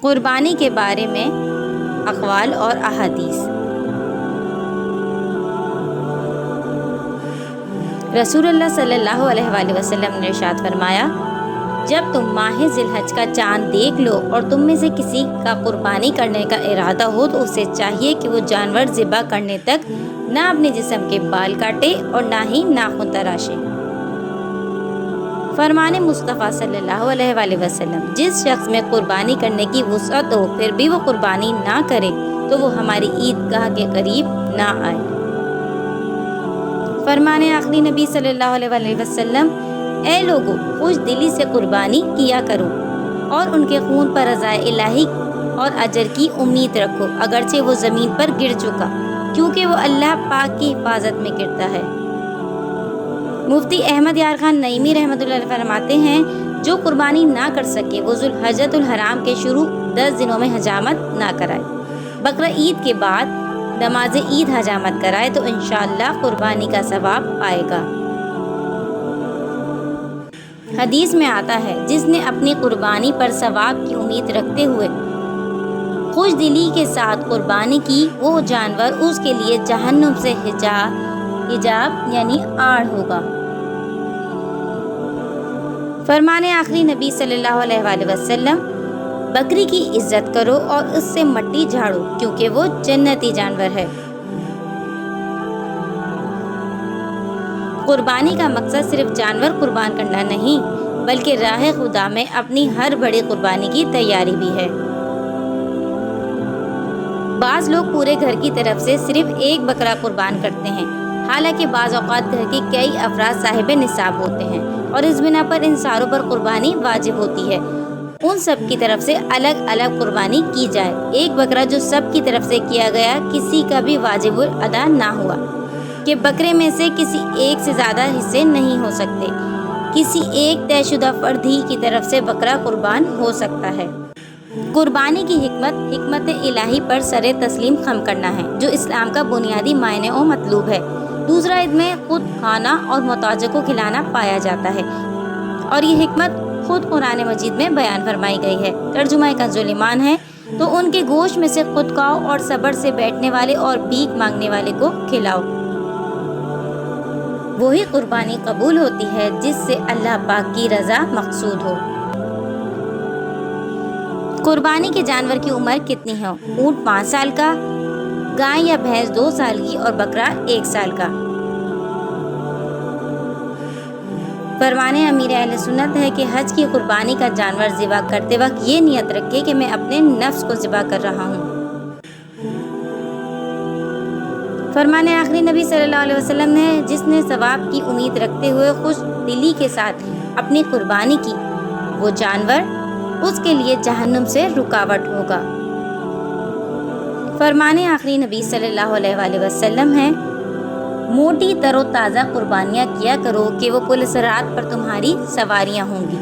قربانی کے بارے میں اقوال اور احادیث۔ رسول اللہ صلی اللہ علیہ وآلہ وسلم نے ارشاد فرمایا، جب تم ماہ ذی الحج کا چاند دیکھ لو اور تم میں سے کسی کا قربانی کرنے کا ارادہ ہو تو اسے چاہیے کہ وہ جانور ذبح کرنے تک نہ اپنے جسم کے بال کاٹے اور نہ ہی ناخن تراشے۔ فرمان مصطفیٰ صلی اللہ علیہ وآلہ وسلم، جس شخص میں قربانی کرنے کی وسعت ہو پھر بھی وہ قربانی نہ کرے تو وہ ہماری عیدگاہ کے قریب نہ آئے۔ فرمان آخری نبی صلی اللہ علیہ وآلہ وسلم، اے لوگو، خوش دلی سے قربانی کیا کرو اور ان کے خون پر رضا الہی اور اجر کی امید رکھو، اگرچہ وہ زمین پر گر چکا، کیونکہ وہ اللہ پاک کی حفاظت میں گرتا ہے۔ مفتی احمد یار خان نعیمی رحمۃ اللہ علیہ فرماتے ہیں، جو قربانی نہ کر سکے وہ ذو الحجۃ الحرام کے شروع 10 دنوں میں حجامت نہ کرائے، بقرہ عید کے بعد نماز عید حجامت کرائے تو انشاءاللہ قربانی کا ثواب پائے گا۔ حدیث میں آتا ہے، جس نے اپنی قربانی پر ثواب کی امید رکھتے ہوئے خوش دلی کے ساتھ قربانی کی، وہ جانور اس کے لیے جہنم سے حجاب یعنی آڑ ہوگا۔ فرمان آخری نبی صلی اللہ علیہ وآلہ وسلم، بکری کی عزت کرو اور اس سے مٹی جھاڑو کیونکہ وہ جنتی جانور ہے۔ قربانی کا مقصد صرف جانور قربان کرنا نہیں بلکہ راہ خدا میں اپنی ہر بڑی قربانی کی تیاری بھی ہے۔ بعض لوگ پورے گھر کی طرف سے صرف ایک بکرا قربان کرتے ہیں، حالانکہ بعض اوقات گھر کے کئی افراد صاحب نصاب ہوتے ہیں اور اس بنا پر ان ساروں پر قربانی واجب ہوتی ہے، ان سب کی طرف سے الگ الگ قربانی کی جائے۔ ایک بکرا جو سب کی طرف سے کیا گیا کسی کا بھی واجب ادا نہ ہوا کہ بکرے میں سے کسی ایک سے زیادہ حصے نہیں ہو سکتے، کسی ایک طے شدہ فرد ہی کی طرف سے بکرا قربان ہو سکتا ہے۔ قربانی کی حکمت الہی پر سر تسلیم خم کرنا ہے، جو اسلام کا بنیادی معنی و مطلوب ہے۔ دوسرا عید میں خود کھانا اور محتاجوں کو کھلانا پایا جاتا ہے، اور یہ حکمت خود قرآن مجید میں بیان فرمائی گئی ہے۔ ترجمہ کنز ایمان ہے، تو ان کے گوشت میں سے خود کھاؤ اور صبر سے بیٹھنے والے اور بھیک مانگنے والے کو کھلاؤ، وہی قربانی قبول ہوتی ہے جس سے اللہ پاک کی رضا مقصود ہو۔ قربانی کے جانور کی عمر کتنی ہے؟ اونٹ 5 سال کا، گائے یا بھینس 2 سال کی اور بکرا 1 سال کا۔ فرمان امیر اہل سنت ہے کہ حج کی قربانی کا جانور ذبح کرتے وقت یہ نیت رکھے کہ میں اپنے نفس کو ذبح کر رہا ہوں۔ فرمان آخری نبی صلی اللہ علیہ وسلم نے، جس نے ثواب کی امید رکھتے ہوئے خوش دلی کے ساتھ اپنی قربانی کی، وہ جانور اس کے لیے جہنم سے رکاوٹ ہوگا۔ فرمان آخری نبی صلی اللہ علیہ وآلہ وسلم ہے، موٹی تر و تازہ قربانیاں کیا کرو کہ وہ پل صراط پر تمہاری سواریاں ہوں گی۔